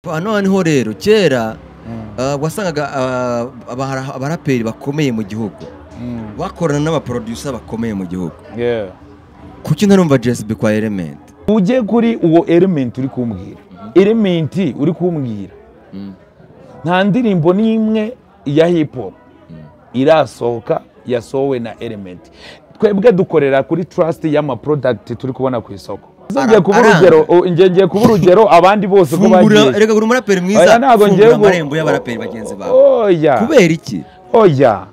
Noneho rero kera wasangaga abaraperi bakomeye mu gihugu bakorana n'abaproducer bakomeye mu gihugu. Kuki ntarumva JSB kwa Element? Uje kuri uwo Element uri kumbwira. Element uri kumbwira. Nta ndirimbo n'imwe ya hip hop irasohoka yasowe na Element. Twebwe dukorera kuri trust y'ama product turi kubona ku isoko. Ngiye kuba urugero abandi bose ko bagiye. Rega gura umuraperi mwiza. Fungura amarembo y'abaraperi bagenzi bawe. Oya. Kubera iki? Oya.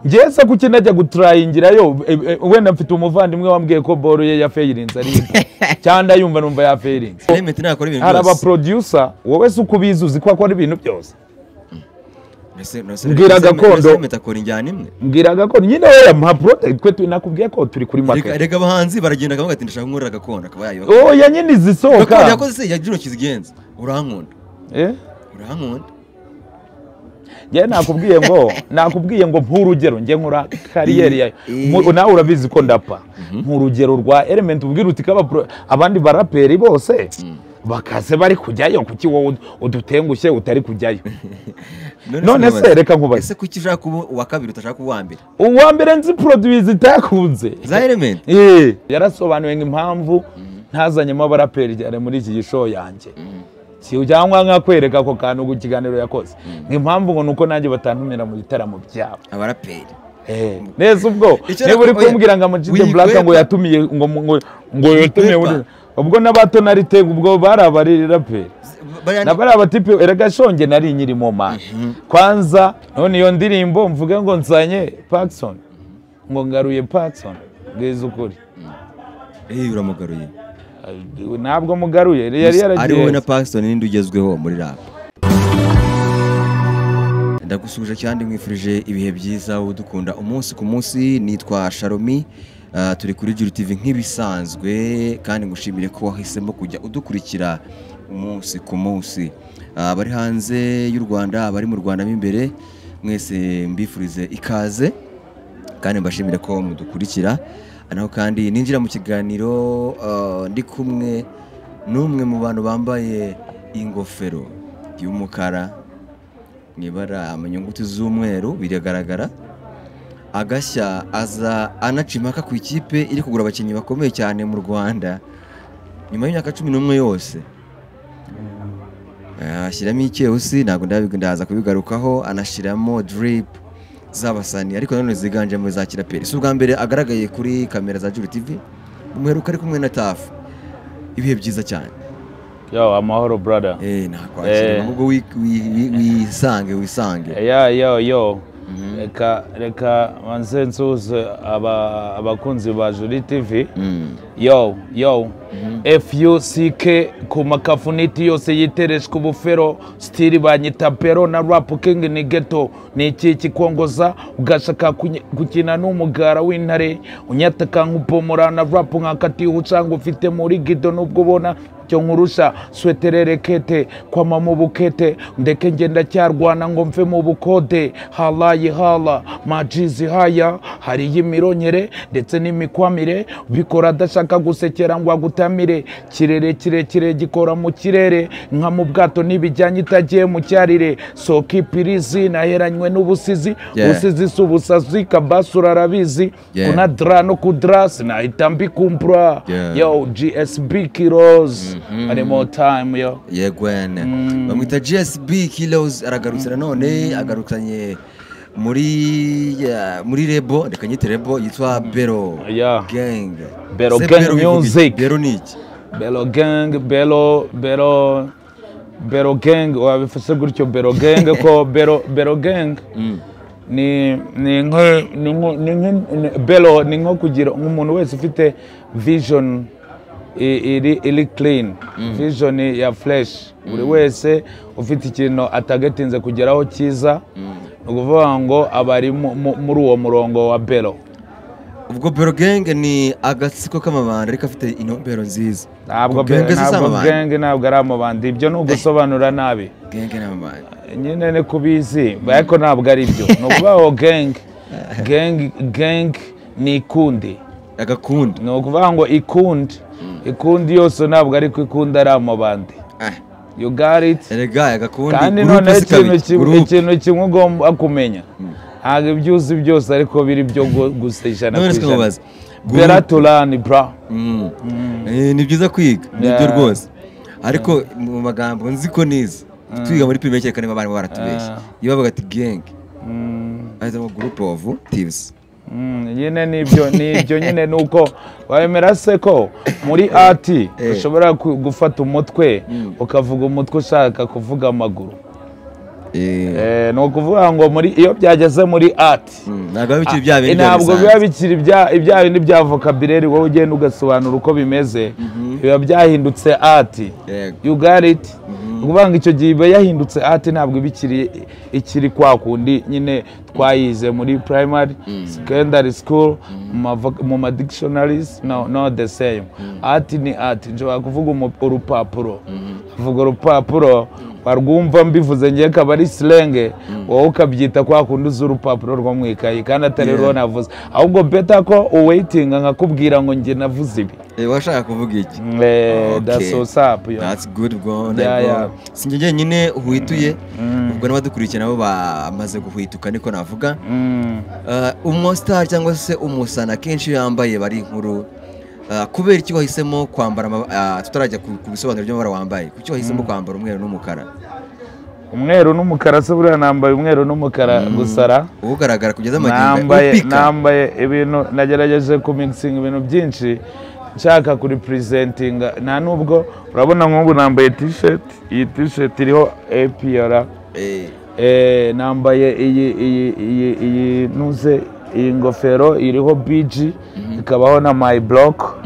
Ngeza kuki najya gutrayingirayo wenda mfite umuvandimwe wambwiye ko boro ye ya failinze ari cyanda yumva numva ya failinze. Element nakora ibintu byose. Araba producer wowe se uko bizuzi ko akora ibintu byose. Mbwira gakondo metakora injyana imwe. Mbwira gakondo nyine we mpa product twe nakubwiye ko turi kuri market. Rega abahanzi baragenda kavuga ati ndashaka nkorera gakondo akaba yayo. Oya nyine zisohoka. Gakondo yakoze se ya Juno Kizigenza. Urankunda. Urankunda. Ye nakubwiye ngo mpurugero nge nkora kariyeri yayo. Nawe urabizi ko ndapa. Mpurugero rwa Element ubwira uti kaba abandi baraperi bose. Bakaze bari kujyayo kuki wowe udutengushye utari kujyayo. None se reka nkubaze. Ese kuki ushaka kuba wa kabiri utashaka kuba wa mbere? Uwa mbere nzi produce itakunze. Za Element. Yarasobanuye impamvu ntazanyemo abaraperi cyane muri iki gisho yanjye. Si ujyangwa nka kwereka ko kantu gukiganiro yakoze. Impamvu ngo nuko nanjye batantumira mu bitaramo byabo. Abaraperi. Neza ubwo niba uri kumbwira ngo Amajide Black ngo yatumiye ngo yatumiye ubwo n'abatonarite ubwo barabarira pe nabara abatipe erega shonge nari nyirimo man kwanza none iyo ndirimbo mvuge ngo nsanye Paxson ngo ngaruye Paxson ngeze ukuri uramugaruye ntabwo mugaruye yari yaragiye ari wowe na Paxson ninde ugezweho muri rap. Ndagusuje cyane mwifurije ibihe byiza udukunda umunsi ku munsi. Nitwa Sharomi, turi kuri Juru TV nk'ibisanzwe kandi ngushimire ko wahisemo kujya udukurikira umunsi ku munsi. Bari hanze y'u Rwanda, bari mu Rwanda imbere, mwese mbifurize ikaze kandi mbashimire ko mudukurikira. Naho kandi ninjira mu kiganiro ndi kumwe n'umwe mu bantu bambaye ingofero y'umukara nibara amanyunguti z'umweru biragaragara. Agashya aza anacimaka ku ikipe iri kugura abakinnyi bakomeye cyane mu Rwanda nyuma y'imyaka 11 yose. Ashyiramo icyeusi ntabwo ndaza kubigarukaho, anashiramo drip z'abasani ariko none ziganje mu za kiraperi. Si ubwa mbere agaragaye kuri kamera za Juru TV, umuheruka ari kumwe na Tafu. Ibihe byiza cyane. Yo, amahoro brother. Nakwakira ngo wisange. Yo. Reka manze nsuze abakunzi ba Juru TV. Yo. FUCK ku makafuniti yose yitereshwe ubufero stili banyita pero na rap king ni ghetto ni iki kikongoza ugashaka gukina n'umugara w'intare unyataka nk'upomora na rap nkakati ucanga ufite muri gido nubwo ubona cyo nkurusha sweterere kete kwa mamu bukete ndeke ngenda cyarwana ngo mve mu bukode halaye hala majizi haya hari yimironyere ndetse n'imikwamire bikora adashaka gusekera ngo agutamire kirere kirekire gikora mu kirere nka mu bwato nibijyanye itagiye mu cyarire soka ipirizi naheranywe n'ubusizi ubusizi subusazi kabasura arabizi kuna dra no kudras nahita mbikumbura. Yo GSB Kilos any more time yo yegwene bamwita GSB Kilos aragarutse none agarukanye muri rebo reka nyite rebo yitwa Bero Gang. Bero Gang music. Bero niki? Bero Gang wabifase gutyo Bero Gang ko Bero Gang ni Bero ni nko kugira umuntu wese ufite vision iri clean, vision ya flesh, buri wese ufite ikintu atagatinze kugeraho cyiza ukuvuga ngo abari muri uwo murongo wa Bero. Ubwo Bero Gang ni agatsiko k'amabandi ariko afite intumbero nziza. Ntabwo gang ntabwo ari amabandi, ibyo ni ugusobanura nabi. Gang n'amabandi nyine ne kubizi ariko ntabwo ari byo. No kubaho gang ni ikundi agakundi, no kuvuga ngo ikundi yose ntabwo ari ko ikundi ari amabandi. you got it erega gakundi kandi none ikintu kimwe ugomba kumenya ntabwo ibyo uzi byose ariko biri byo gusa ijana ku ijana better to learn bro ni byiza kwiga nibyo rwose ariko mu magambo nzi ko nize twiga muri primaire cyane niba barimo baratubeshya iyo bavuga ati gang as a group of thieves nyine nibyo nyine nuko wemera se ko muri art ushobora gufata umutwe ukavuga umutwe ushaka kuvuga amaguru no kuvuga ngo muri iyo byageze muri art ntabwo biba bikiri ibya bindi bya vocabulary wowe ugenda ugasobanura uko bimeze biba byahindutse art you got it kubanga icyo gihe iba yahindutse art ntabwo ikiri kwa kundi nyine twayize muri primary secondary school mu dictionaries no the same art ni art nshobora kuvuga urupapuro vuga urupapuro barwumva mbivuze ngiye kaba ari slang wowe ukabyita kwa kundi z'urupapuro rwo mu ikayi kandi atari rwo navuze ahubwo beta ko uwaitinga nkakubwira ngo ngiye navuze ibi washaka kuvuga iki that's what's up that's good bro sinjye nyine uhwituye ubwo n'abadukurikira nabo bamaze guhwituka niko navuga umostar cyangwa se umusana kenshi yambaye bari inkuru kubera iki wahisemo kwambara tutarajya ku bisobanuro by'amabara wambaye kuki wahisemo kwambara umweru n'umukara se buriya nambaye umweru n'umukara gusara ugaragara kugeza amagingo nambaye ibintu nagerageje kumixing ibintu byinshi nshaka kuri presenting nta nubwo urabona nk'ubu nambaye t-shirt iyi t-shirt iriho APR nambaye iyi nuze iyi ngofero iriho BG ikabaho na my block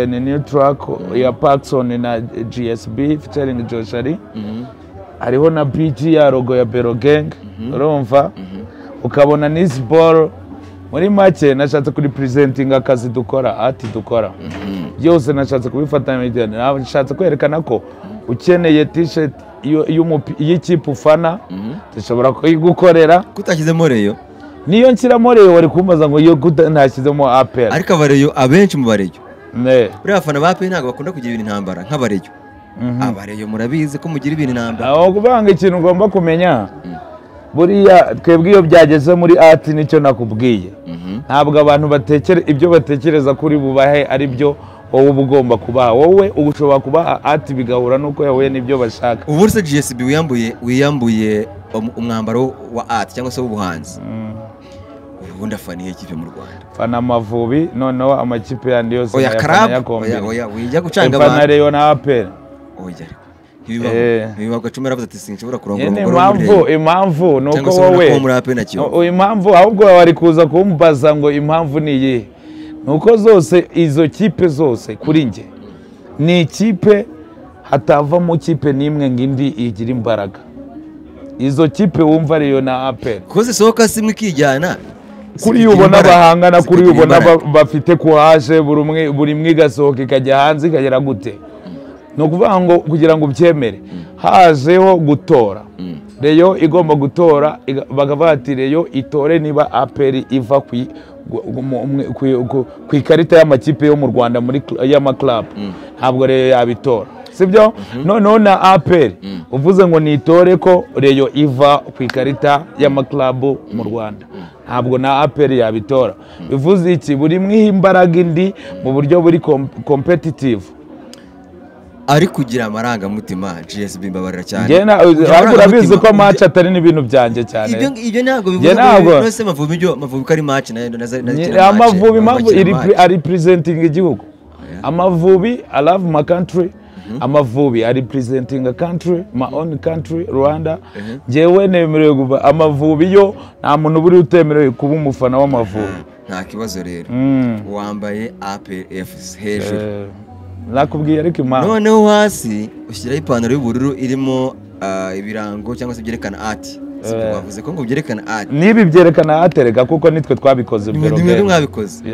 ni new track ya Paxson na GSB featuring Joshari hariho na BG ya logo ya Bero Gang urumva ukabona n'izi ball muri make nashatse kuri presenting akazi dukora ati dukora byose nashatse kubifatanya nashatse kwerekana ko ukeneye t-shirt y'ikipe ufana dushobora kuyigukorera kutashyizemo reyo niyo nshyiramo reyo wari kumbaza ngo iyo ntashyizemo APR ariko abareyo abenshi mu bareyo buriya abafana ba APR ntabwo bakunda kugira ibintu intambara nk'abareyo abareyo murabizi ko mugira ibintu intambara aho kuvanga ikintu ugomba kumenya buriya twebwe iyo byageze muri art nicyo nakubwiye ntabwo abantu ibyo batekereza kuri bubahe ari byo wowe ugomba kubaha wowe ushobora kubaha art bigahura nuko yahuye n'ibyo bashaka ubu se GSB wiyambuye umwambaro wa art cyangwa se w'ubuhanzi ubundi afaniye ikipe mu Rwanda fana Amavubi noneho amakipe yandi yose oya wijya gucanga abantu fana Rayon na APR ibibaho gacumera avuze ati sinshobora kurongora umugore impamvu nuko wowe impamvu ahubwo wari kuza kumbaza ngo impamvu ni iyihe nuko zose izo kipe zose kuri nge ni ikipe hatavamo kipe n'imwe ngindi igira imbaraga izo kipe wumva Rayon na APR koze sohoka simwe kijyana kuri ubona bahangana kuri ubona bafite kuhaje buri mwe gasohoka ikajya hanze ikagera gute no kuvuga ngo kugira ngo ubyemere hajeho gutora Rayon igomba gutora bagavuga ati Rayon itore niba APR iva ku ikarita y'amakipe yo mu Rwanda muri y'amaclub ntabwo Rayon yabitora sibyo noneho na APR uvuze ngo nitore ko Rayon iva ku ikarita y'amaclub mu Rwanda ntabwo na APR yabitora bivuze iki buri mwihimbaraga indi mu buryo buri competitive ari kugira amarangamutima GSB mbabarira cyane urabizi ko match atari n'ibintu byanjye cyane ibyo ntabwo bivuga no se Mavubi ko ari match nayo Amavubi impamvu ari presenting igihugu Amavubi I love my country Amavubi ari presenting a country my own country Rwanda jewe nemerewe kuba Amavubi yo nta muntu buri utemerewe kuba umufana w'Amavubi nta kibazo rero wambaye APR hejuru nakubwiye ariko impamvu noneho hasi ushyiraho ipantaro y'ubururu irimo ibirango cyangwa se byerekana art wavuze ko ngo byerekana art nibi byerekana art reka kuko nitwe twabikoze mbere nimwe mwabikoze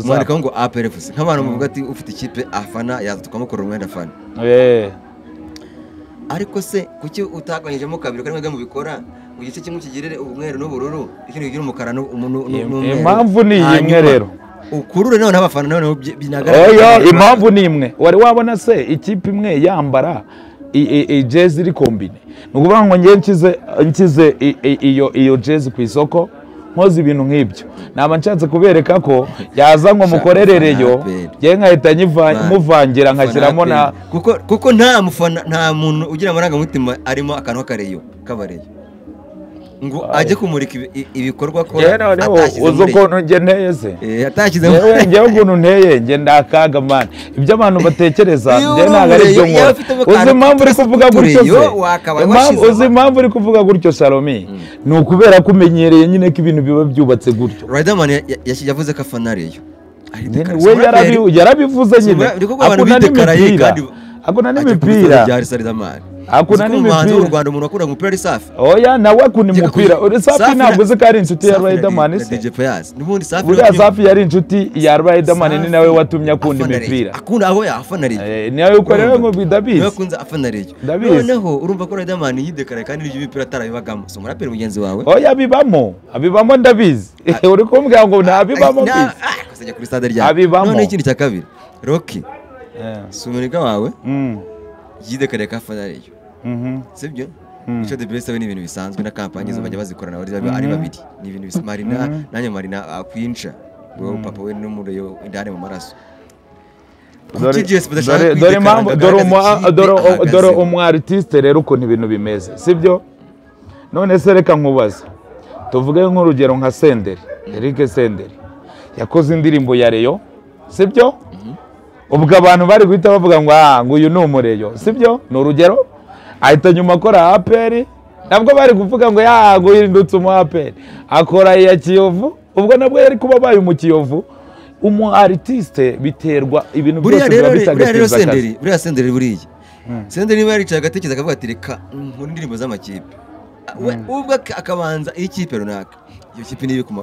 mwandika ngo APR nk'abantu muvuga ati ufite ikipe afana yaza tukamukorera umwenda afana ariko se kuki utaganyijemo kabiri kandi mwebwe mubikora mu gice kimwe kigirire umweru n'ubururu ikindi kigira umukara n'umweru impamvu ni imwe rero ukurure none abafana none binagaragara impamvu ni imwe wari wabona se ikipe imwe yambara jezi iri kombine ni ukuvuga ngo ngiye nkize iyo jezi ku isoko nkoze ibintu nk'ibyo naba nshatse kubereka ko yaza ngo mukorerereyo ngiye nkahita muvangira nkashyiramo na kuko nta mufana nta muntu ugira amarangamutima arimo akantu k'akareyo k'abareyo ngo ajye kumurika ibikorwa ko uzi ukuntu njye nteye se atashyizemo njyewe ukuntu nteye njye ndakaga mani ibyo abantu batekereza njye ntabwo ari byo nkora uzi impamvu uri kuvuga gutyo se uzi impamvu uri kuvuga gutyo Salomi ni ukubera ko umenyereye nyine ko ibintu biba byubatse gutyo Riderman yavuze ko afana Reyo we yarabivuze nyine akuna n'imipira akuna n'imipira u Rwanda umuntu akunda umupira ari Safi oya nawe akunda umupira uri Safi ntabwo uzi ko ari inshuti ya Riderman se n'ubundi Safi uriya Safi yari inshuti ya Riderman ni nawe watumye akunda imipira akunda aho yafana Reyo niyo yuko rero ngo bidabizi niyo akunze afana Reyo noneho urumva ko Riderman yidekaraye kandi n'ibyo bipira atarabibagamo so murapera mugenzi wawe oya abibamo ndabizi uri kumbwira ngo ntabibamo bizi kujya kuri stade rya none ikindi cya kabiri Rocky sumuniga wawe yidekaraye ko afana Reyo sibyo icyo the best we ni ibintu bisanzwe na kampanye zo bajya bazikorana ari babiri ni ibintu bisamarina nanyo Marina akwinca ngo papa we n'umureyo indane mu maraso dore umu artiste rero ukuntu ibintu bimeze sibyo none se reka nkubaza tuvuge nk'urugero nka Senderi Eric Senderi yakoze indirimbo ya Reyo sibyo ubwo abantu bari guhita bavuga ngo uyu ni umureyo sibyo ni urugero ahita nyuma akora APR nabwo bari kuvuga ngo ngo yindutse umu APR akora iya Kiyovu ubwo nabwo yari kuba baye mu Kiyovu umu artiste biterwa ibintu byose biba bisagateza akazi buriya Senderi buriya Senderi niba yaricaye agatekereza akavuga ati reka nkora indirimbo z'amakipe ubwo akabanza ikipe runaka iyo kipe niyo ku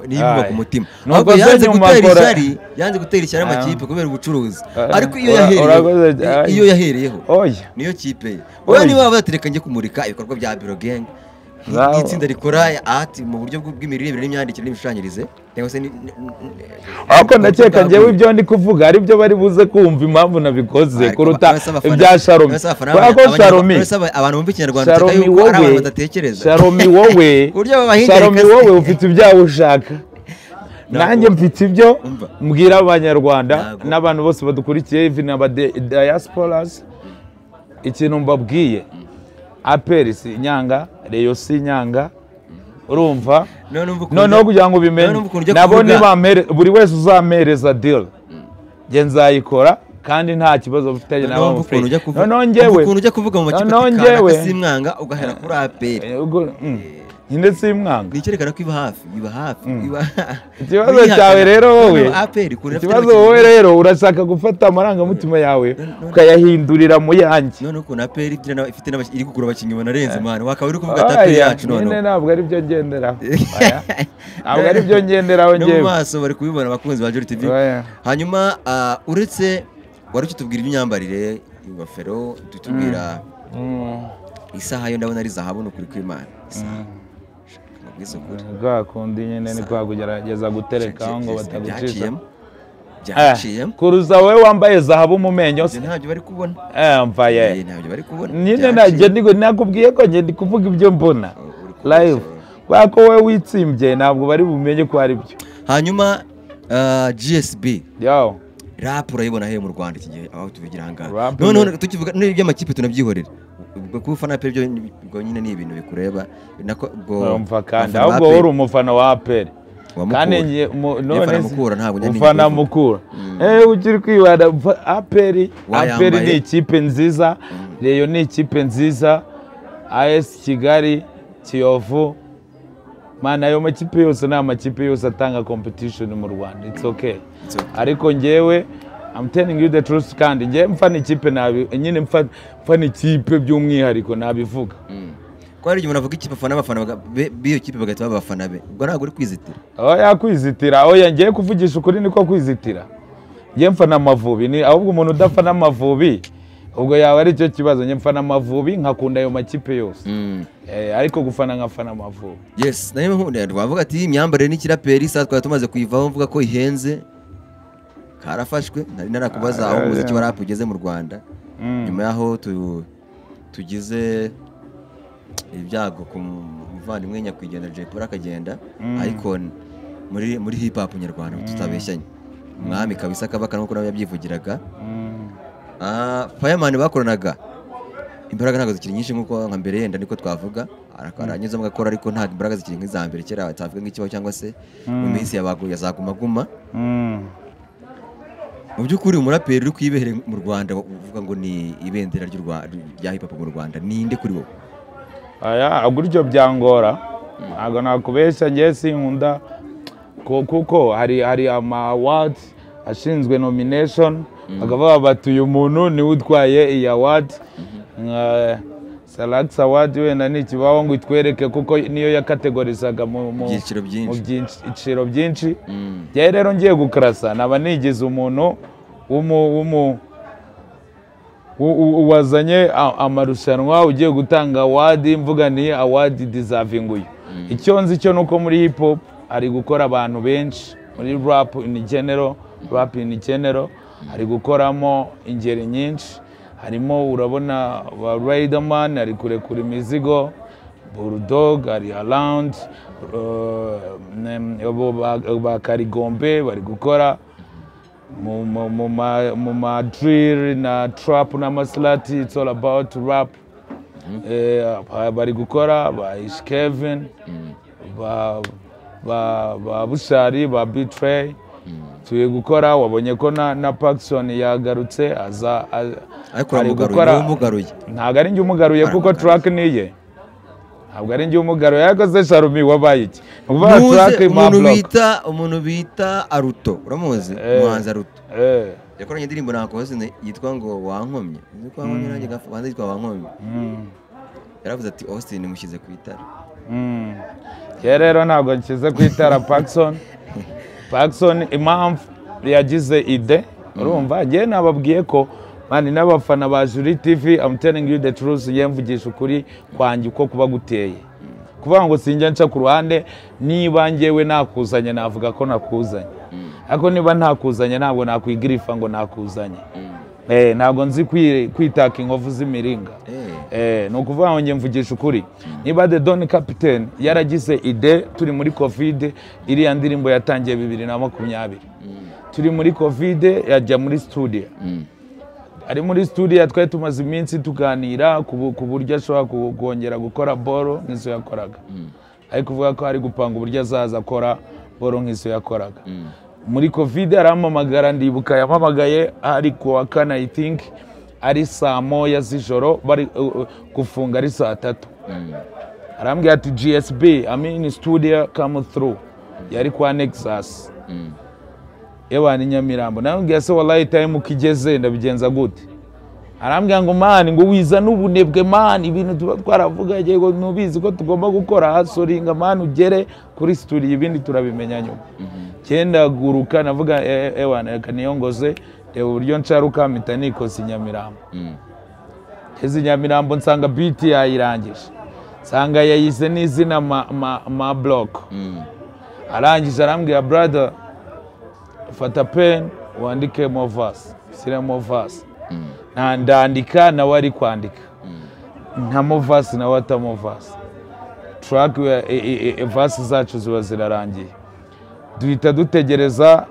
mutima ahubwo yanze gutera ishyari amakipe kubera ubucuruzi ariko iyo yahereyeho niyo kipe ye wowe niba waba yatereka njye kumurika ibikorwa bya Biro Gang nk'itsinda rikora art mu buryo bw'imirire n'imyandikire n'imishanyirize cyangwa se ariko ndakeka njyewe ibyo ndi kuvuga ari byo bari buze kumva impamvu nabikoze kuruta ibya Salomi kuko Salomi abantu bumva ikinyarwanda yuko ari abantu badatekereza Salomi wowe ufite ibyawe ushaka nanjye mfite ibyo mbwira abanyarwanda n'abantu bose badukurikiye even aba diasporas ikintu mbabwiye APR si nyanga Reyo si nyanga urumva noneho kugira ngo bimenye nabo buri wese uzamereza deal nge nzayikora kandi nta kibazo bafitanye nabo mu free noneho njyewe ukuntu ujya kuvuga mu makipe si mwanga ugahera kuri APR nyine si mwanga nicyerekana ko iba hafi ikibazo cyawe rero wowe ikibazo wowe rero urashaka gufata amarangamutima yawe ukayahindurira mu yanjye none ukuntu APR ifite iri kugura abakinnyi banarenze mwana wakaba uri kuvuga APR yacu none ntabwo ari byo ngenderaho ntabwo ari byo ngenderaho njyewe no mu maso bari kubibona abakunzi ba Jolly TV hanyuma uretse wari ukitubwira iby'imyambarire ingofero tutubwira isaha yo ndabona ari zahabu no kuri kw'Imana gakundi nyine ni kwagerageza gutereka ngo batagucisha byaciyemo kuruza wowe wambaye zahabu mu menyo se ntabyo bari kubona mvaye ntabyo bari kubona nyine najye nakubwiye ko njye ndi kuvuga ibyo mbona live kwa ko wowe witsimbye ntabwo bari bumenye ko ari byo hanyuma GSB rap urayibona he mu Rwanda iki gihe aho tubigira hanga none tukivuga n'iby'amakipe tunabyihorera ubwo kufana APR byo nyine ni ibintu bikureba nako umva kandi ahubwo uri umufana wa APR kandi none ufana mukura ukiri kwibana APR ni ikipe nziza Reyo ni ikipe nziza AS Kigali Kiyovu mana ayo makipe yose na makipe yose atanga competition mu Rwanda it's okay ariko njyewe I'm telling you the truth kandi njye mfana ikipe nyine mfana ikipe by'umwihariko nabivuga ko ari umuntu avuga ikipe afana abafana biyo kipe bagahita babafana be ubwo ntabwo uri kwizitira kwizitira ngiye kuvugisha ukuri niko kwizitira njye mfana Amavubi ni ahubwo umuntu udafana Amavubi ubwo yaba ari cyo kibazo njye mfana Amavubi nkakunda ayo makipe yose ariko gufana nkafana Amavubi yes nayo nkunda wavuga ati imyambarire n'ikiraperi saa twari tumaze kuyivaho mvuga ko ihenze karafashwe nari narakubaza aho umuziki wa rap ugeze mu Rwanda nyuma yaho tugize ibyago ku muvandimwe nyakwigendera Jay Polly akagenda ariko muri hip hop nyarwanda tutabeshyanye umwami kabisa kabaka nuko nawe yabyivugiraga Fireman bakoranaga imbaraga ntago zikiri nyinshi nkuko nka mbere yenda niko twavuga aranyuzamo gakora ariko nta imbaraga zikiri nk'iza mbere kera atavuga nk'ikibaho cyangwa se mu minsi yabaguye azaguma mu by'ukuri umuraperi uri kwibehere mu Rwanda uvuga ngo ni ibendera rya hip hop mu Rwanda ninde kuri wowe gutyo byangora ntago nakubeshya ngiye sinkunda kuko hari ama awards ashinzwe nomination bakavuga bati uyu muntu niwe utwaye iyi award Salax Award wenda n'ikibaho ngo itwereke kuko niyo yakategorizaga mu byiciro byinshi rero ngiye gukarasa naba nigize umuntu wazanye amarushanwa ugiye gutanga award mvuga ni award deserving uyu icyo nzi cyo nuko muri hip hop ari gukora abantu benshi muri rap in general ari gukoramo ingeri nyinshi harimo urabona ba Riderman ari kurekura imizigo Bulldog ari around ba Karigombe bari gukora mu ma drill na trap na maslati it's all about rap bari gukora ba Ish Kevin ba Bushari ba Betray tuye gukora wabonye ko na Paxson yagarutse ari gukora ntago ari njye umugaruye kuko track niye ntabwo ari njye umugaruye yakoze Sharumi wabaye iki uvuga track ma block umuntu bita Aruto uramuzi umuhanzi Aruto yakoranye indirimbo nakoze yitwa ngo wankomye niko wankomye nanjye gafanze yitwa wankomye yaravuze ati Austin mushyize ku itara rero ntabwo nshyize ku itara Paxson impamvu yagize ide urumva ngiye nababwiye ko mani n'abafana ba Juri TV I'm telling you the truth yemvugisha ukuri kwanjye uko kuba guteye kuvuga ngo sinjya nca ku ruhande niba ngewe nakuzanye navuga ko nakuzanye ariko niba ntakuzanye ntabwo nakwigirifa ngo nakuzanye ntabwo nzi kwitaka inkovu z'imiringa ni ukuvuga ngo mvugisha ukuri niba The Don Captain yaragize ide turi muri covid iriya ndirimbo yatangiye 2020 turi muri covid yajya muri studio ari muri studio twari tumaze iminsi tuganira ku buryo ashobora kongera gukora boro nk'izo yakoraga ariko kuvuga ko ari gupanga uburyo azaza akora boro nk'izo yakoraga muri covid arampamagara ndibuka yamamagaye ari ku wa kane I think ari saa moya z'ijoro bari gufunga ari saa 3 arambwira ati GSB I'm in studio come through yari kwa Nexus ni Nyamirambo nambwiye se wallahi time ukigeze ndabigenza gute arambwira ngo man ngo wiza n'ubunebwe man ibintu twaravuga yego nubizi ko tugomba gukora hasoringa man ugere kuri studio ibindi turabimenya nyuma cyenda guruka navuga reka niyongoze uburyo ncaruka mpita nikoze Nyamirambo ezi Nyamirambo nsanga beat yayirangije nsanga yayize n'izina ma block arangije arambwira brother fata pen wandike mo verse sire mo verse ndandika na wari kwandika nta mo verse na wata mo verse track verse zacu ziba zirarangiye duhita dutekereza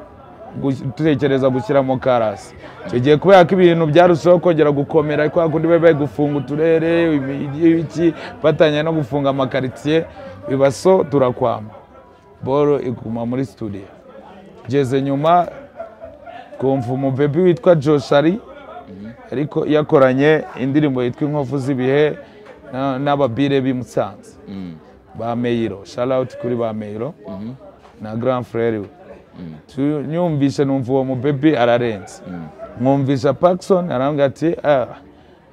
gushyiramo karasi tugiye kubera ko ibintu byarushaho kongera gukomera kwa kundi bebe gufunga uturere iki batanya no gufunga amakaritsiye bibaso turakwama boro iguma muri studio geze nyuma kumva umubebe witwa Joshari ariko yakoranye indirimbo yitwa Inkovu z'ibihe n'ababire b'Imusanze ba Meiro shout out kuri ba Meiro na grand frère nyumvisha numva uwo mubebe ararenze mwumvisha Paxson arambwira ati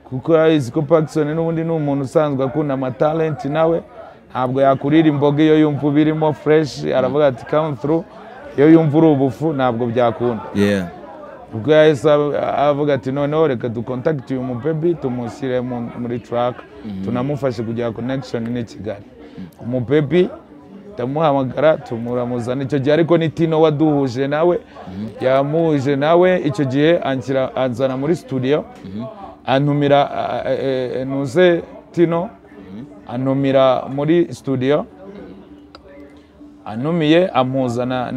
kuko azi ko Paxson n'ubundi n'umuntu usanzwe akunda ama talent nawe ntabwo yakurira imboga iyo yumva birimo fresh aravuga ati come through iyo yumva urubufu ntabwo byakunda ubwo yahise avuga ati noneho reka ducontact uyu mubebe tumushyire muri track tunamufashe kugira connection ni Kigali umubebe ndamuhamagara tumuramuzana icyo gihe ariko ni Tino waduhuje nawe yamuhuje nawe icyo gihe anzana muri studio antumira nuze Tino antumira muri studio anumiye ampuzana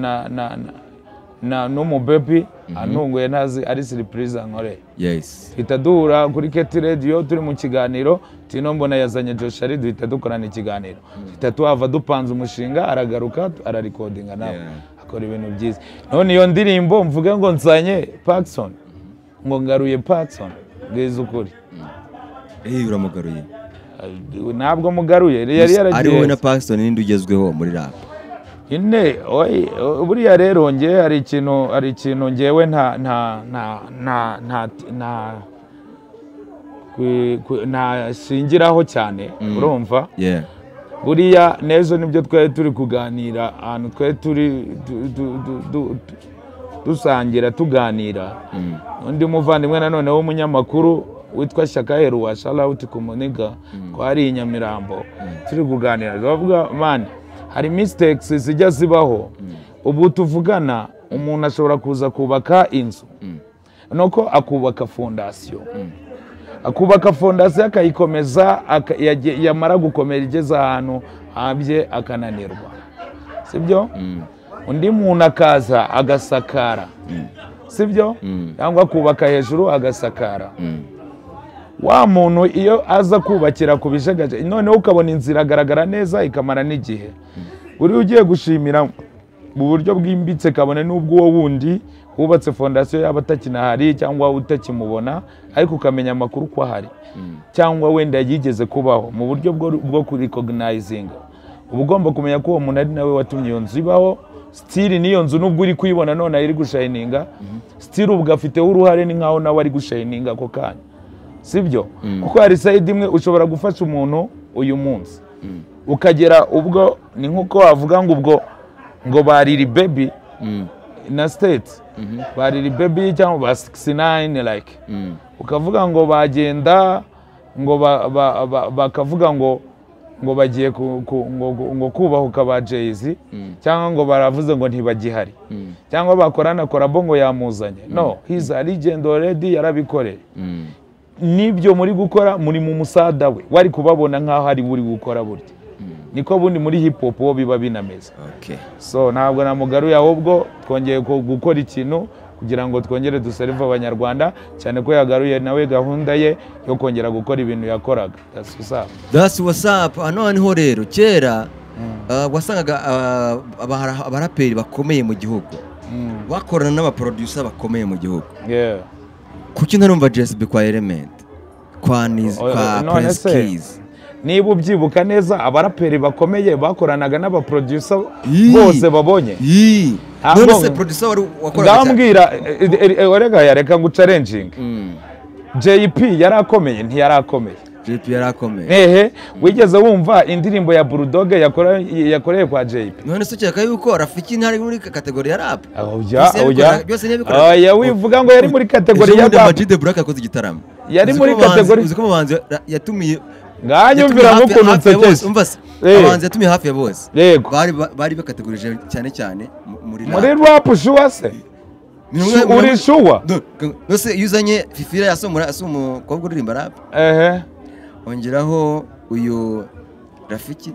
na n'umu baby antunguye ntazi ari surprise ankore duhita duhura kuri Keti Radio turi mu kiganiro Tino mbona yazanye Josh ari duhita dukorana ikiganiro duhita tuhava dupanze umushinga aragaruka ararikodinga nawe akora ibintu byiza none iyo ndirimbo mvuge ngo nzanye Paxson ngo ngaruye Paxson ngeze ukuri uramugaruye ntabwo mugaruye yari yaragiye ari wowe na Paxson ninde ugezweho muri rap ine buriya rero nge hari ikintu ngewe nta shingiraho cyane urumva buriya nejo nibyo twari turi kuganira ahantu twari turi dusangira tuganira undi muvandimwe nanone w'umunyamakuru witwa Shyaka Heruwa shout ku Muniga ko ari Nyamirambo turi kuganira bavuga man hari mistakes zijya zibaho ubu tuvugana umuntu ashobora kuza kubaka inzu nuko akubaka fondation akayikomeza yamara gukomera igeze ahantu habye akananirwa sibyo undi muntu akaza agasakara sibyo cyangwa kubaka hejuru agasakara wa muntu iyo aza kubakira ku bishagaje none ukabona inzira agaragara neza ikamara n'igihe uri ugiye gushimira mu buryo bwimbitse kabone n'ubwo uwo wundi wubatse fondation y'abatakinahari cyangwa utakimubona ariko ukamenya amakuru ko ahari cyangwa wenda yigeze kubaho mu buryo bwo kurecognizing uba ugomba kumenya ko uwo muntu ari nawe watumye iyo nzu ibaho still niyo nzu nubwo uri kuyibona none iri gushininga still ubwo afiteho uruhare ni nkaho nawe ari gushininga ako kanya sibyo kuko hari side imwe ushobora gufasha umuntu uyu munsi ukagera ubwo ni nkuko wavuga ngo ubwo ngo bariri baby na state bariri baby cyangwa ba 69 like ukavuga ngo bagenda ngo bakavuga ngo bagiye ngo kubahuka ba Jay-Z cyangwa ngo baravuze ngo ntibagihari cyangwa bakorana korabo ngo yamuzanye no he's a legend already yarabikoreye nibyo muri gukora muri mu musada we wari kubabona nkaho ari buri gukora buryo niko bundi muri hip hop wo biba binameze so ntabwo namugaruye ahubwo twongeye gukora ikintu kugira ngo twongere duserve abanyarwanda cyane ko yagaruye nawe gahunda ye yo kongera gukora ibintu yakoraga that's what's up noneho rero kera wasangaga abaraperi bakomeye mu gihugu bakorana n'abaproducer bakomeye mu gihugu kuki ntarumva JSB kwa Element kwa Niz kwa Prince Keys niba ubyibuka neza abaraperi bakomeye bakoranaga n'abaproducer bose babonye none se producer wakoraga ndambwira orega yareka ngo challenging JP yarakomeye ntiyarakomeye JP yarakomeye wigeze wumva indirimbo ya Bulldog yakoreye kwa JP none se cyaka yuko Rafiki ntari muri kategori ya rap oya wivuga ngo yari muri kategori ya rap Majid Black akoze igitaramo yari muri kategori uziko mubanzi yatumiye nganyumvira mukuntu nsekesha abahanzi yatumiye hafi ya bose bari bakategorije cyane muri rap shuwa se uri shuwa nose yuzanye Fifira yasomura asumu kobwo uririmba rap ongeraho uyu Rafiki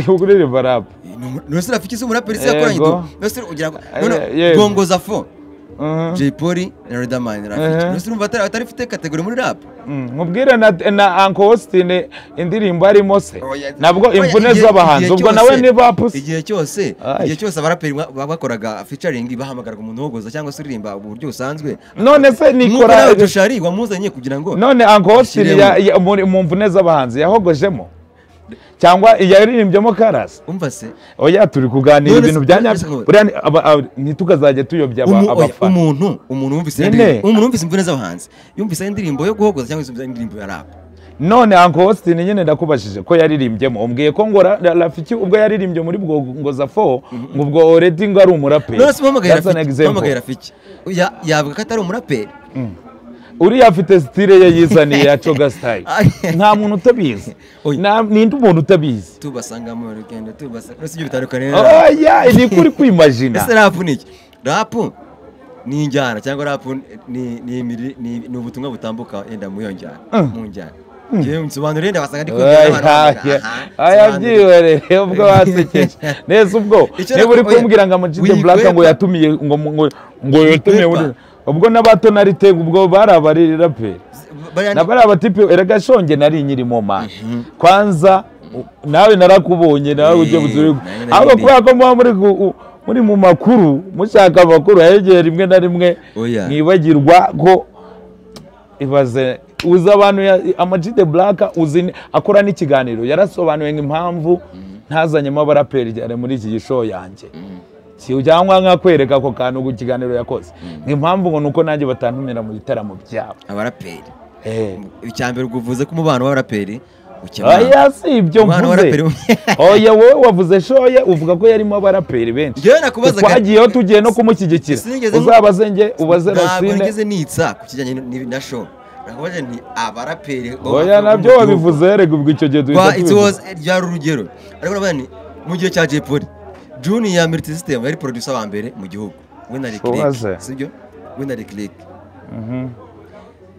uririmba rap nose Rafiki se umuraperi se yakoranye nose ugira none gongoza fo Jay Polly na Riderman Rafiki nose urumva atari fite kategori muri rap mubwire na Uncle Austin indirimbo arimo se nabwo imvune z'abahanzi ubwo nawe ni bapusi igihe cyose abaraperi bakoraga featuring bahamagaraga umuntu wogoza cyangwa se uririmba uburyo usanzwe none se nikora dushari wamuzanye kugira ngo none Uncle Austin mu mvune z'abahanzi yahogojemo cyangwa yaririmbyemo Karasi umva se oya turi kuganira ibintu byanyabyo ntitukazajye tuyobya abafana umuntu wumvise imvune z'abahanzi yumvise indirimbo yo guhogoza cyangwa yumvise indirimbo ya rap none Uncle Austin nyine ndakubashije ko yaririmbyemo umbwiye ko ngo Rafiki ubwo yaririmbye muri Bwongoza 4 ngo ubwo already ngo ari umuraperi none se mpamagaye Rafiki yavuga ko atari umuraperi uriya afite style ye yizaniye ya coga style nta muntu utabizi ninde umuntu utabizi tubasanga mu rugendo tubasanga sibyo bitandukanye oya ni kuri kwimagina ese rap ni iki rap ni injyana cyangwa rap ni ubutumwa butambuka yenda mu yonjyana mu njyana je nsobanura yenda basanga ndi kubwira aya byihorere ubwo wasekeje neza ubwo niba uri kumbwira ngo Amag Black ngo yatumiye ngo yatumiye ubwo n'abatonarite ubwo barabari rapper nabari abatipe erega shonge nari nyirimo man kwanza nawe narakubonye nawe uje buzuri ahubwo kubera ko muri mu makuru mushaka amakuru yegera rimwe na rimwe mwibagirwa ko ibaze uza abantu Amag Black uzi akora n'ikiganiro yarasobanuye nk'impamvu ntazanyemo abaraperi cyane muri iki gishow yanjye si ujyangwa nka kwereka ko kantu ku kiganiro yakoze nk'impamvu ngo nuko nanjye batantumira mu bitaramo byabo abaraperi icyambere uvuze ko umubano w'abaraperi oya si ibyo mvuze oya wowe wavuze shoye uvuga ko yarimo abaraperi benshi twagiyeho tugiye no kumushyigikira uzabaze nge ubaze Racine nigeze nitsa ku kijyanye na show nakubaje nti abaraperi oya nabyo wabivuze rega ubwo icyo gihe ryari urugero ariko nabaye ni mu gihe cya Jay Polly Junior Multi System yari producer wa mbere mu gihugu we na Click sibyo we na Click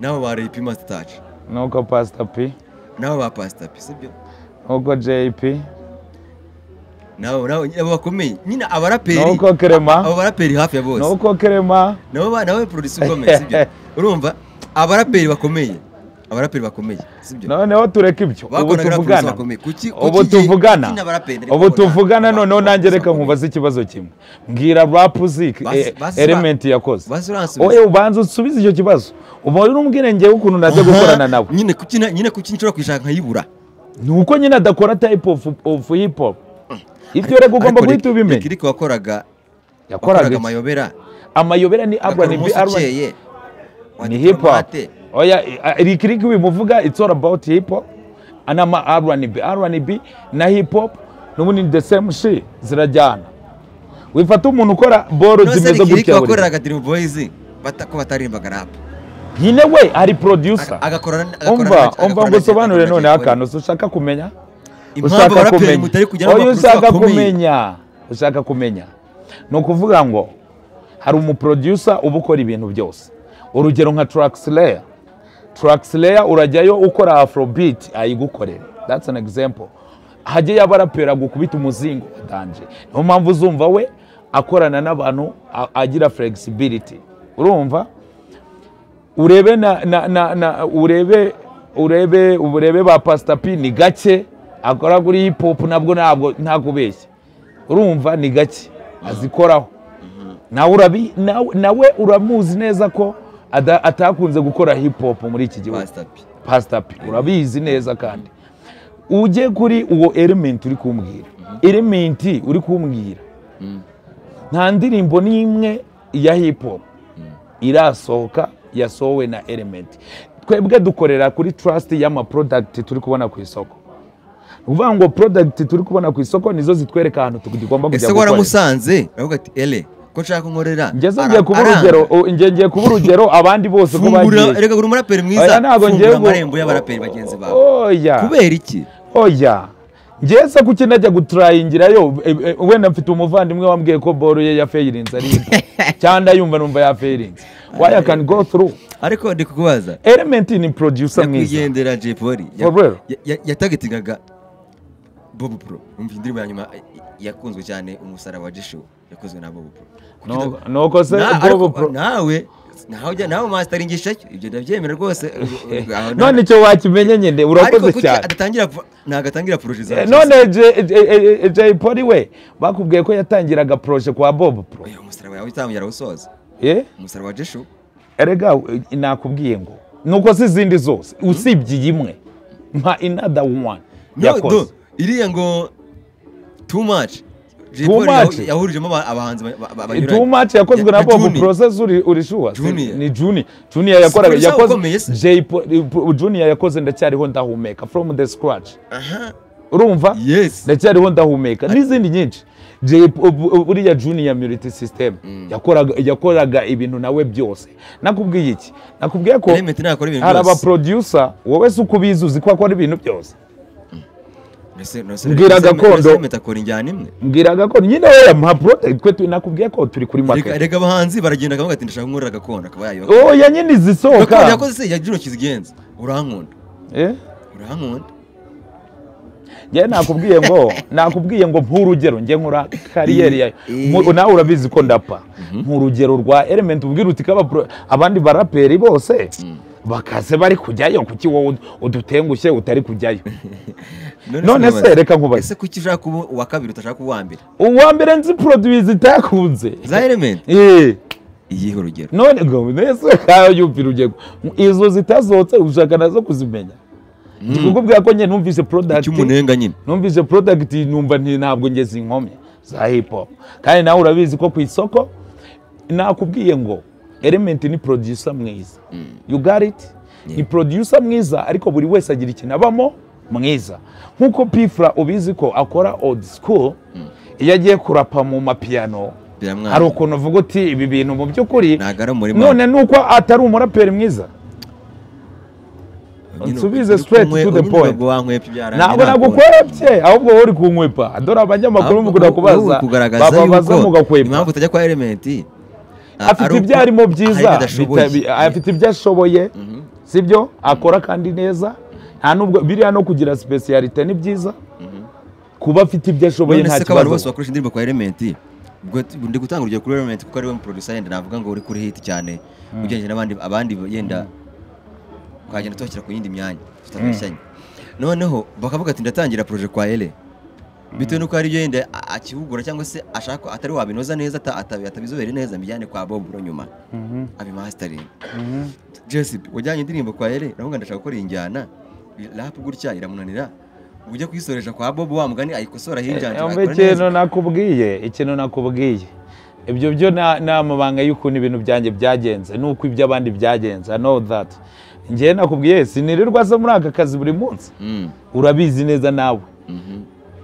naho bari P Master Touch nuko Pastor P naho ba Pastor P sibyo nuko JP naho bakomeye nyina abaraperi nuko Krema abo baraperi hafi ya bose nuko Krema nawe producer ukomeye sibyo urumva abaraperi bakomeye sibyo noneho tureka ibyo ubu tuvugana noneho nanjye reka nkubaze ikibazo kimwe mbwira rap music element yakoze oye ubanza usubize icyo kibazo ubone umbwire ngewe ukuntu najya gukorana nawe nyine kuki nshobora kwishaka nkayibura nuko nyine adakora type of hip hop ibyo reka ugomba guhita ubimenya Kiriko yakoraga amayobera ni ni hip hop oya Kiriko bimuvuga it's all about hip hop anama R&B na hip hop n'ubundi the same shit zirajyana wifata umuntu ukora boro zimeze gutya Kiriko yakoraga Dream Boys batako batarimbaga rap nyine we ari producer agakora umva ngo sobanure none akantu ushaka kumenya impamvu baraperi mutari kujyana no ushaka kumenya no kuvuga ngo hari umuproducer ubukora ibintu byose urugero nka Traxler urajyayo ukora afrobeat ayigukorera that's an example haje yabarapera gukubita umuzingo danje niyo mpamvu uzumva we akorana n'abantu agira flexibility urumva urebe urebe ba Pastor P ni gake akora kuri hip hop nabwo ntakubeshya urumva ni gake azikoraho nawe uramuzi neza ko atakunze gukora hip hop muri iki gihugu Pastor P urabizi neza kandi uje kuri uwo element uri kumbwira nta ndirimbo n'imwe ya hip hop irasohoka yasohowe na element twebwe dukorera kuri trust y'ama product turi kubona ku isoko uvuga ngo product turi kubona ku isoko nizo zitwereka ahantu tugomba kujya gukora ese waramusanze uravuga ati ele ko nshaka nkorera ngiye kuba urugero abandi bose ko bagiye reka uri umuraperi mwiza fungura amarembo y'abaraperi bagenzi bawe oya kubera iki oya ngeze kuki najya gutrayingirayo wenda mfite umuvandimwe wambwiye ko boro ye ya failinze ari cyanda yumva numva ya failinze why I can go through ariko ndi kukubaza element ni producer mwiza kugendera Jay Polly yatagetingaga Bobo Pro umva indirimbo ya nyuma yakunzwe cyane umusaraba wa Jisho yakozwe na Bobo Pro nuko se Bobo Pro nawe masteringisha ibyo ndabyemera rwose none icyo wakimenye nyende urakoze cyane nagatangira projet za none Jay Polly we bakubwiye ko yatangiraga projet kwa Bobo Pro umusaraba yawe itangira usoza umusaraba wa Jisho erega nakubwiye ngo nuko se izindi zose usibye imwe mpa another one yakoze iriya ngo too much yahurijemo abahanzi banyuranye too much yakozwe na Bobo Process uri sure ni Junior yakoze Junior yakoze ndacyariho ndahumeka from the scratch urumva Yes. ndacyariho ndahumeka n'izindi nyinshi buriya Junior Multi System yakoraga ibintu nawe byose. Nakubwiye iki? Nakubwiye ko hari aba producer wowe se uko bizuzi ko akora ibintu byose. Mbwira gakondo metakora injyana imwe. Mbwira gakondo nyine we yamuha product twe nakubwiye ko turi kuri market. Rega abahanzi baragenda kavuga ati ndashaka nkorera gakondo akaba yayo. Oh ya nyine zisohoka. Yakoze se ya Juno Kizigenza. Urankunda. Urankunda. Ye nakubwiye ngo nk'urugero nge nkora kariyeri yayo nawe urabizi ko ndapa nk'urugero rwa Element ubwira uti kaba abandi baraperi bose bakaze bari kujyayo kuki wowe udutengushye utari kujyayo none se reka nkubaze ese kuki ushaka kuba uwa kabiri utashaka kuba uwa mbere nzi produits zitakunze za Element iyihe urugero none ngo nese kayo yumvira urugero izo zitazotse ushaka nazo kuzimenya ndikubwira ko nye numvise product cy'umunenga nyine numvise product numva ntabwo ngeze inkomye za hip hop kandi nawe urabizi ko ku isoko nakubwiye ngo Element ni producer mwiza you got it ni producer mwiza ariko buri wese agira ikintu abamo mwiza nkuko Pfla ubizi ko akora old school iyo agiye kurapa mu mapiano hari ukuntu uvuga uti ibi bintu mu by'ukuri none nuko atari umuraperi mwiza nsubize straight to the point ntabwo nagukwepye ahubwo wowe uri kunkwepa dore abanyamakuru mukunda kubaza babaza mugakwepa impamvu utajya kwa Element afite ibyo arimo byiza afite ibyo ashoboye sibyo akora kandi neza nta nubwo biriya no kugira speciality ni byiza kuba afite ibyo ashoboye nta kibazo abantu bose bakoresha indirimbo kwa Element ndi gutanga urugero kuri Element kuko ari we producer yenda navuga ngo uri kuri hit cyane ugenje n'abandi yenda kwagenda twakira ku yindi myanya tutabeshanye noneho bakavuga ati ndatangira projet kwa Ele bitewe nuko ari yenda akihugura cyangwa se ashaka atari wabinoza neza atabizobere neza mbijyane kwa Bob nyuma abi mastering Jesse wajyanye indirimbo kwa Ele navuga ndashaka gukora injyana rap gutya iramunanira ujye kwisoresha kwa Bob wa mugani ayikosora hinjanje ikintu nakubwiye ibyo byo n'amabanga y'ukuntu ibintu byanjye byagenze nuko iby'abandi byagenze I know that ngiye nakubwiye sinirirwa se muri aka kazi buri munsi urabizi neza nawe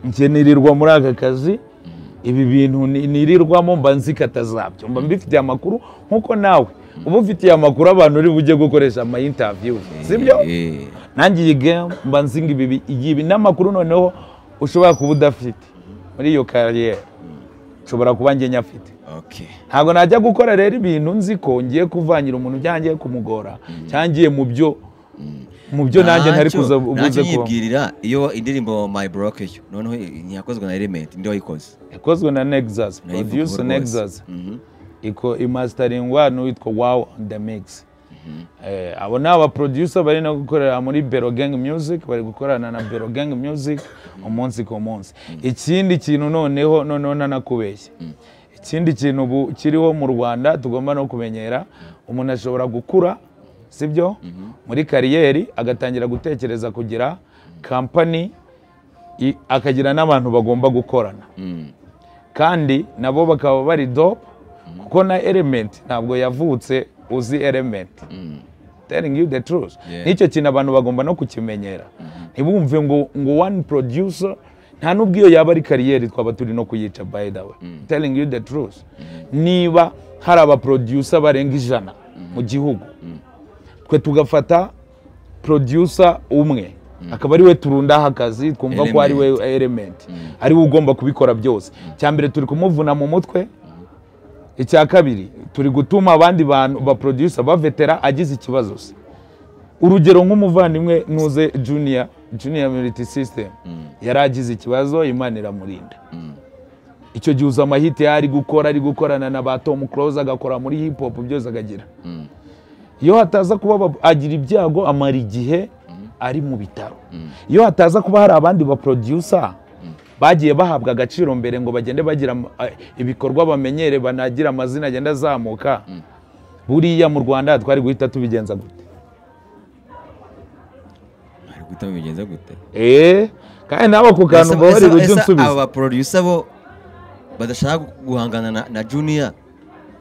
ngiye nirirwa muri aka kazi ibi bintu nirirwamo mba nzikatazabyo mba mbifitiye amakuru nkuko nawe uba ufitiye amakuru abantu uri bujye gukoresha ama interview sibyo nanjye iyi game mba nzinga ibi n'amakuru noneho ushobora kuba udafite muri iyo kariyeri ushobora kuba ngiye nyafite ntabwo najya gukora rero ibintu nzi ko ngiye kuvangira umuntu byangiye kumugora cyangiye mu byo nanjye ntari kuza ubuze ko yibwirira iyo indirimbo My Broke yo noneho ntiyakozwe na Element ndi wayikoze yakozwe na Nexus producer Nexus iko imastering one witwa Wow on the mix abo naba producer bari no gukorera muri Bero Gang Music bari gukorana na Bero Gang Music umunsi ku munsi ikindi kintu noneho nanakubeshye ikindi kintu ubu kiriho mu Rwanda tugomba no kumenyera umuntu ashobora gukura sibyo muri kariyeri agatangira gutekereza kugira company akagira n'abantu bagomba gukorana kandi nabo bakaba bari dope kuko na Element ntabwo yavutse uzi Element telling you the truth nicyo kintu abantu bagomba no kukimenyera ntibumve ngo one producer nta nubwo iyo yaba ari kariyeri twaba turi no kuyica by the way telling you the truth niba hari aba producer barenga 100 mu gihugu twe tugafata producer umwe akaba ari we turundaho akazi twumva ko ari we Element ari we ugomba kubikora byose cyambere turi kumuvuna mu mutwe icya kabiri turi gutuma abandi bantu ba producer bavetera agize ikibazo se urugero nk'umuvandimwe nuze Junior Multi System yaragize ikibazo Imana iramurinda icyo gihe uza amahiti ari gukorana na ba Tom Close agakora muri hip hop byose akagira iyo hataza kuba agira ibyago amara igihe ari mu bitaro iyo hataza kuba hari abandi ba producer bagiye bahabwa agaciro mbere ngo bagende bagira ibikorwa bamenyere banagira amazina agenda azamuka buriya mu Rwanda twari guhita tubigenza gute kandi nabo ku kantu bari rujye nsubiza aba producer bo badashaka guhangana na Junior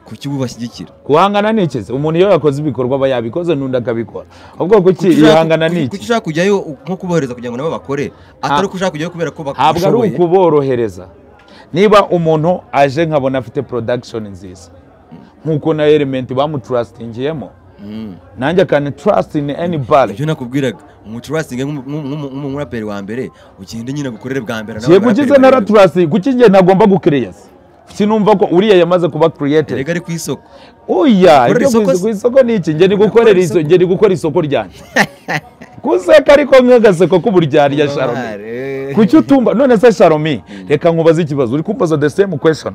kuki ubashyigikira guhangana ni iki umuntu iyo yakoze ibikorwa aba yabikoze n'undi akabikora ahubwo kuki ihangana ni iki kuki ushaka kujyayo nko kuborohereza kugira ngo nabo bakore atari uko ushaka kujyayo kubera ko bakoshoboye ntabwo ari ukuborohereza niba umuntu aje nkabona afite production nziza nkuko na element bamutrustingiyemo nanjye can trust in anybody ibyo nakubwiraga umutrusting nk'umuraperi wa mbere ugende nyine gukorera bwa mbere nawe kukize nara trust kuki nge ntagomba gucreate sinumva ko uriya yamaze kuba created rega ari ku isoko oya ibyo ku isoko ni iki nge ni gukora isoko ryanjye kuseka ariko nk'agaseko k'uburyarya Sharomi kuki utumva none se Sharomi reka nkubaze ikibazo uri kumbaza the same question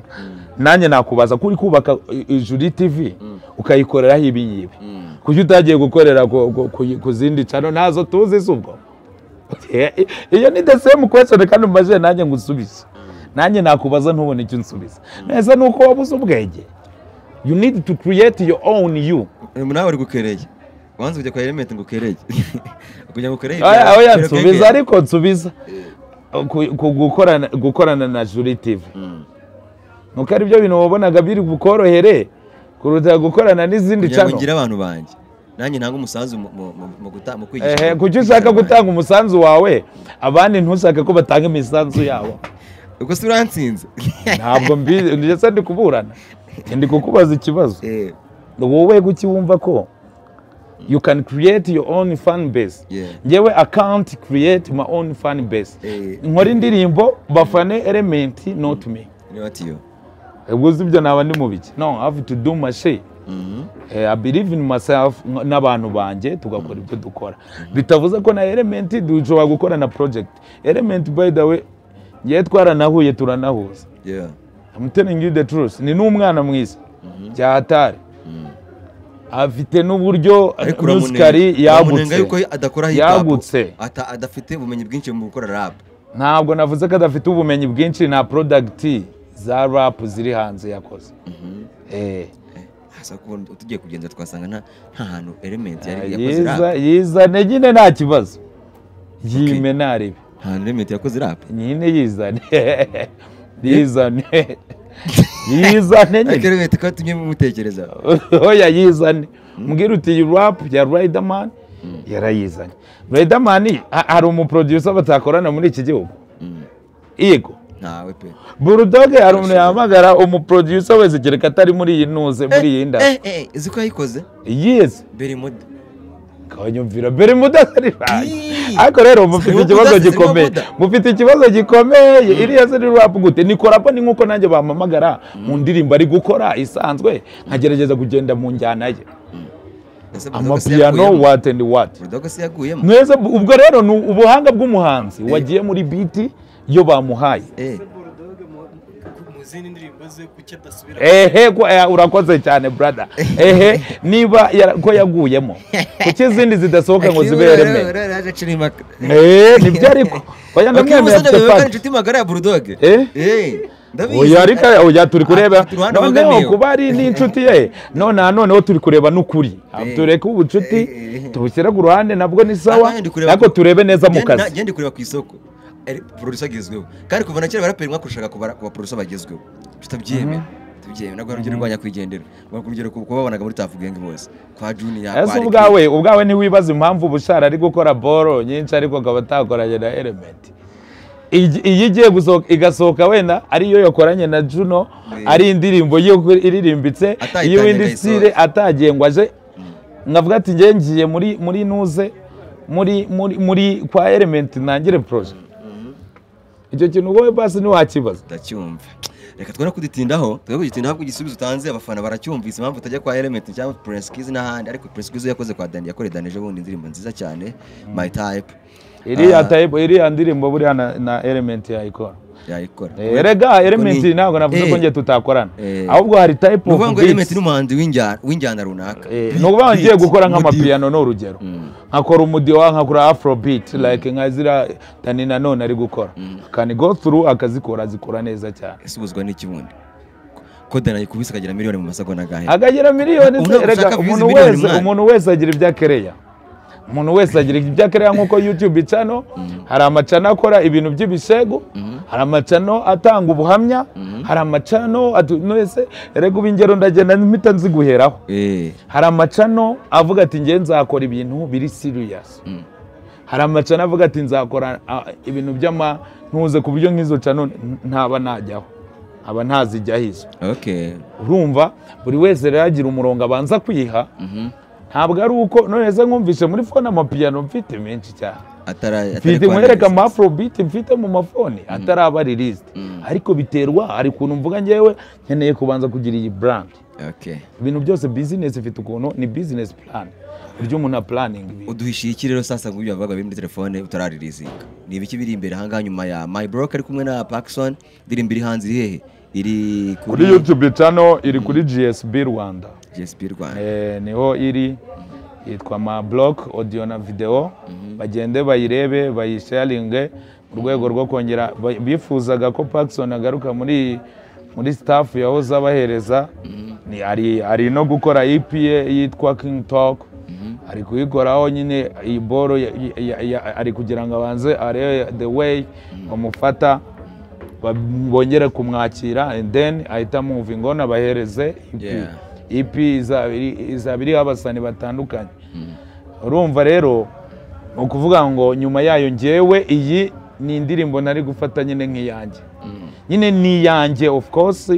nanjye nakubaza kuri kubaka Ijuri TV ukayikoreraho ibinyibi kuki utagiye gukorera ku zindi cano nazo tuzi subwo iyo ni the same question kandi mbaje nanjye ngusubize nanjye nakubaza ntubone icyo nsubiza neza nuko wabuze ubwenge you need to create your own you nawe uri gukereye wanze kujya kwa element ngo ukereye kujya gukereye oya nsubiza ariko nsubiza gukorana na Juri TV nuko ari byo bintu wabonaga biri bukorohere kuruta gukorana n'izindi cano ngira abantu banjye nanjye ntango umusanzu mu kwigisha kuki ushaka gutanga umusanzu wawe abandi ntusake ko batanga imisanzu yabo ubwo se uransinze ntabwo ndetse ndi kuburana ndi kukubaza ikibazo wowe guki wumva ko you can create your own fan base ngewe I can't create my own fan base nkora indirimbo bafane element not me ubwo ibyo naba ndi mu biki no I have to do my shit I believe in myself n'abantu banjye tugakora ibyo dukora bitavuze ko na element dushobora gukora na project element by the way ngiye twaranahuye turanahuza I'm telling you the truth ni n'umwana mwiza cyahatari afite n'uburyo musikari yagutse adafite ubumenyi bwinshi mu gukora rap ntabwo navuze ko adafite ubumenyi bwinshi na product za rap ziri hanze yakoze hasa ko tugiye kugenda twasanga nta hantu element yari yakoze rap yizane nyine nta kibazo yime narebe nta element yakoze rap nyine yizane yizane element ko tumye mutekereza oya yizane mbwira uti rap ya Riderman yarayizanye Riderman hari umuproducer batakorana muri iki gihugu yego nawe pe Bulldog hari umuntu yamagara umuproducer wese kereka atari muri iyi nuze muri iyi nda iziko yayikoze yes Bermuda kanyumvira Bermuda ari ariko rero mufite ikibazo gikomeye iriya ziri rap gute nikora po ni nkuko nanjye bamamagara mu ndirimbo ari gukora isanzwe nkagerageza kugenda mu njyana ye amapiano what and what Bulldog se yaguyemo mwese ubwo rero ni ubuhanga bw'umuhanzi wagiye muri beat yo bamuhaye muzindi ndirimbo ze kuki adasubira urakoze cyane brother niba ko yaguyemo kuki izindi zidasohoka ngo zibereme nibyo ariko oya ndamwemera Stefan inshuti magara ya Bulldog oya turi kureba noneho kuba ari n'inshuti ye noneho turi kureba n'ukuri tureke ubucuti tubushyira ku ruhande nabwo ni sawa ariko turebe neza mu kazi ngende kureba ku isoko producer agezweho kandi kuva na kera baraperi mwakushaka kuba producer bagezweho tutabyemera nabwo urugero rwanya kwigendera urugero kubabonaga muri Tuff Gang bose kwa Junior ese ubwawe ntiwibaza impamvu ubushara ari gukora boro nyinshi ariko akaba atakoranye na element iyi igiye igasohoka wenda ariyo yakoranye na Juno ari indirimbo iririmbitse iyo windi style atagiye ngo aje ngavuga ati ngiye muri nuze muri kwa element nangire project icyo kintu wowe basi ni wakibaza ndacyumva reka twone kuditindaho kugitindaho kugisubizo utanze abafana baracyumvise impamvu utajya kwa element cyangwa Prince Kiz n'ahandi ariko Prince Kiz yakoze kwa Dani yakoreye Dani bundi indirimbo nziza cyane my type iriya ndirimbo buriya na element yayikora erega element ntabwo navuze ko ngiye tutakorana ahubwo hari type of beat element n'umuhanzi w'injyana runaka nukuvuga ngiye gukora nk'amapiano n'urugero nkakora umudiho nkakora afrobeat like nkazira Dani nanone ari gukora can go through akazikora neza cyane isubuzwa n'ikibundi ko Dani yikubise akagira miliyoni mu masegonda gahe akagira miliyoni erega umuntu wese agira ibyakereya umuntu wese agira ibyakereya nkuko YouTube channel hari amacana akora ibintu by'ibisego hari amacano atanga ubuhamya hari amacano nese erega ubingero ndagenda mpita nziguheraho hari amacano avuga ati ngiye nzakora ibintu biri serious hari amacano avuga ati nzakora ibintu by'ama ntuze ku buryo nk'izo cano ntaba najyaho aba ntazijyaho izo urumva buri wese rero agira umurongo abanza kwiha ntabwo ari uko nonese nkumvishe muri phone amapiyano mfite menshi cyane mfite mwereka ama afrobeat mfite mu mafone ataraba released ariko biterwa ari kuntu mvuga ngewe nkeneye kubanza kugira iyi brand ibintu byose business ifite ukuntu ni business plan buryo umuntu planning uduhishiye iki rero sasa ngubyo bavuga biri muri telefone utararirizinga ni ibiki biri imbere hanga nyuma ya My Broker ari kumwe na Paxson ndirimbo iri hanze hehe iri kuri YouTube channel iri kuri GSB Rwanda niho iri yitwa Ma Block audio na video bagende bayirebe bayisharinge mu rwego rwo kongera bifuzaga ko Paxson agaruka muri staff yahoze abahereza ni ari no gukora EP yitwa King Talk ari kuyikoraho nyine iboro ari kugira ngo abanze are the way bamufata bongere kumwakira and then ahita moving on abahereze EP izabiri abasani batandukanye urumva rero ukuvuga ngo nyuma yayo ngewe iyi ni indirimbo nari gufata nyine nk'iyanjye nyine ni yanjye of course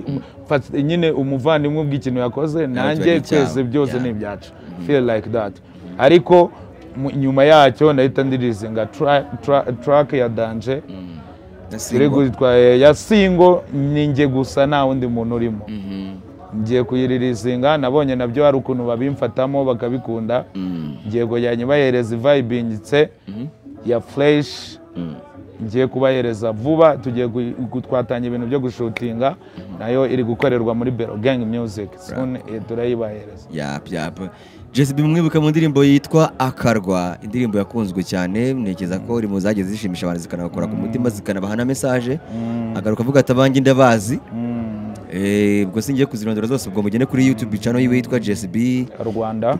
nyine umuvandimwe bw'ikintu yakoze nanjye twese byose ni ibyacu feel like that ariko nyuma yacyo ndahita ndirizinga track ya Danger ya single ninjye gusa nta wundi muntu urimo ngiye kuyiririzinga nabonye nabyo hari ukuntu babimfatamo bakabikunda ngiye kujyanye bahereza vibe ingitse ya fresh ngiye kubahereza vuba tugiye twatanga ibintu byo gushutinga nayo iri gukorerwa muri Bero Gang Music soon turayibahereza JSB mwibuka mu ndirimbo yitwa Akarwa indirimbo yakunzwe cyane ntekeza ko iri mu zageze zishimisha abantu zikanakora ku mutima zikanabahana message agaruka avuga atabangi ndabazi ubwo singiye kuzirondora zose ubwo mugende kuri YouTube channel yiwe yitwa JSB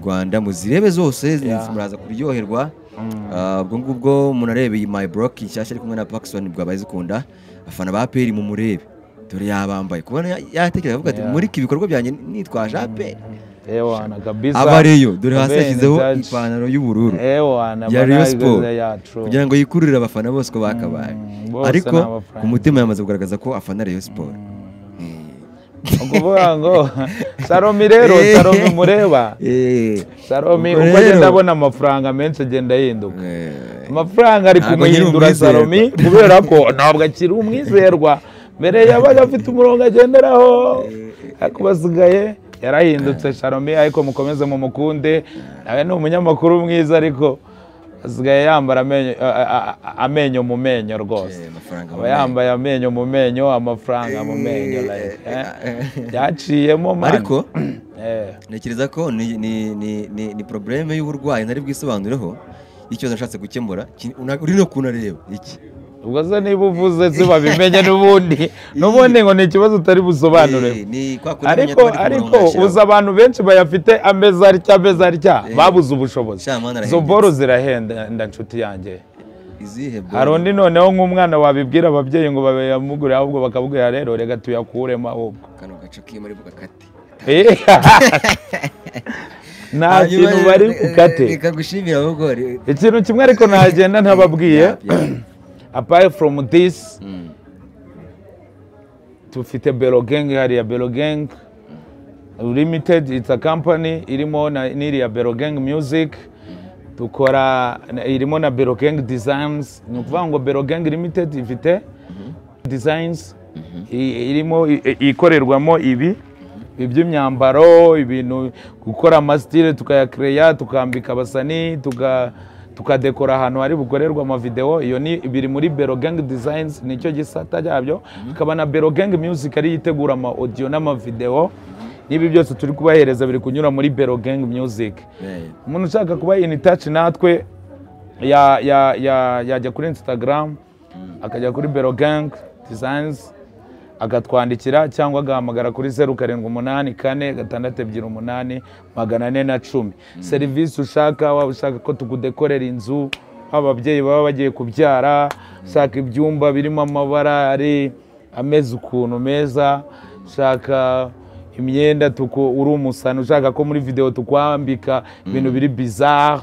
Rwanda muzirebe zose muraza kuryoherwa ubwo ngubwo munarebe iyi My Broker inshyashya ari kumwe na Paxson bwo abazikunda afana ba APR mu murebe dore yabambaye kubona yatekereza avuga ati muri ibikorwa byanjye nitwaje APR ewana kabisa abareyo dore hasi yashyizeho ipantaro y'ubururu ya Rayon Sport kugira ngo yikururire abafana bose ko bakabaye ariko ku mutima yamaze kugaragaza ko afana Rayon Sport ukuvuga ngo Saromi rero Saromi mureba Saromi uko agenda abona amafaranga menshi agenda yihinduka amafaranga ari kumuhindura Saromi kubera ko ntabwo akiri umwizerwa mbere yabaga afite umurongo agenderaho ariko basigaye yarahindutse Saromi ariko mukomeze mu mukunde nawe ni umunyamakuru mwiza ariko asigaye yambara amenyo mu menyo rwose aba yambaye amenyo mu menyo amafaranga mu menyo byaciyemo ariko ntekereza ko ni probleme y'uburwayi ntari bwisobanureho icyo nashatse gukemura uri no kunareba iki ubwo se niba uvuze ziba bimenye n'ubundi ngo ni ikibazo utari busobanure ariko uza abantu benshi bayafite ameza atya babuze ubushobozi izo boro zirahenda nshuti yanjye hari undi noneho nk'umwana wabibwira ababyeyi ngo bayamugure ahubwo bakabwira rero reka tuyakuremo ahubwo kano gace k'imari bugakate nta kintu bari bukate reka gushimira ahubwo ikintu kimwe ariko nagenda ntababwiye apart from this tufite Bero Gang hariya Bero Gang Limited it's a company irimo n'iriya Bero Gang Music tukora irimo na Bero Gang Designs ni ukuvuga ngo Bero Gang Limited ifite designs irimo ikorerwamo iby'imyambaro ibintu gukora amastyle tukayakreya tukambika abasani tukadekora ahantu hari bukorerwa amavideo iyo ni biri muri Bero Gang Designs nicyo gisata cyabyo akaba na Bero Gang Music ari yitegura ama audio n'amavideo nibi byose turi kubahereza biri kunyura muri Bero Gang Music umuntu ushaka kuba in touch natwe yajya kuri Instagram akajya kuri Bero Gang Designs agatwandikira cyangwa agahamagara kuri 0784462810 serivisi ushaka waba ushaka ko tugudekorera inzu ababyeyi baba bagiye kubyara ushaka ibyumba birimo amabara ari ameze ukuntu meza, ushaka imyenda uri umusani, ushaka ko muri video tukwambika ibintu biri bizarre,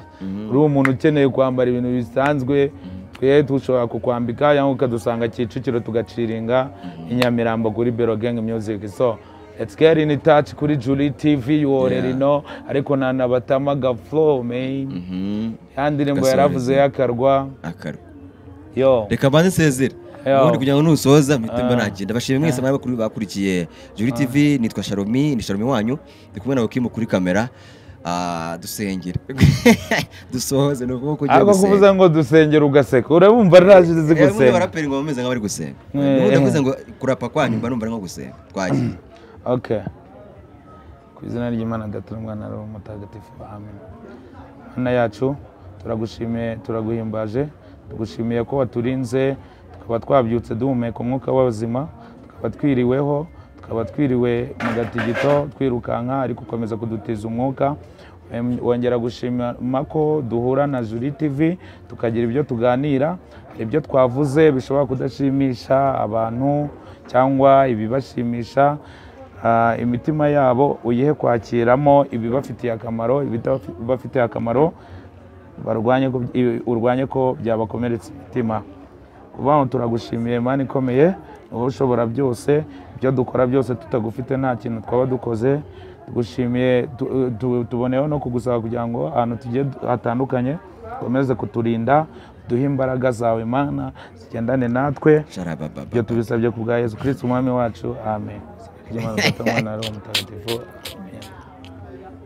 uri umuntu ukeneye kwambara ibintu bisanzwe, twe dushobora kukwambika cyangwa ukadusanga Kicukiro tugaciringa i Nyamirambo kuri Bero Gang Music. So let's get in touch kuri Julie TV, you already know, ariko nanabatamaga flow man. Yandirimbo yaravuze yakarwa yo reka banze sezera ubundi kugira ngo nusoza mitemba nagenda. Bashimye mwese mwari bakurikiye Julie TV. Nitwa Sharomi, ni Sharomi wanyu, ndi kumwe na Kim kuri kamera. Dusengera dusohoze no kuko kugiye gusenga. Kuvuza ngo dusengera ugaseka, urabumva razize gusenga. Ubundi baraperi ngo bameze nk'abari gusenga. Ubundi ndavuze ngo kurapa kwanyu mba numva nko gusenga. Twagiye. Okay. Ku izina ry'Imana Data n'Umwana n'Roho Mutagatifu. Amen. Mana yacu turagushimiye, turaguhimbaje, tugushimiye ko waturinze, tukaba twabyutse duhumeka umwuka w'abazima, tukaba twiriweho, tukaba twiriwe mu gatigito twirukanka, ariko ukomeza kudutiza umwuka. Wongera gushima ko duhura na Julie TV tukagira ibyo tuganira, ibyo twavuze bishobora kudashimisha abantu cyangwa ibibashimisha, imitima yabo uyihe kwakiramo ibibafitiye akamaro, ibibafitiye akamaro urwanye ko byabakomeretsa imitima. Kubaho turagushimiye Imana ikomeye, wowe ushobora byose, ibyo dukora byose tutagufite nta kintu twaba dukoze. Tugushimiye, tuboneyeho no kugusaba kugira ngo ahantu tugiye hatandukanye ukomeze kuturinda, duhe imbaraga zawe Imana zigendane natwe. Ibyo tubisabye ku bwa Yesu Kristo umwami wacu. Amen.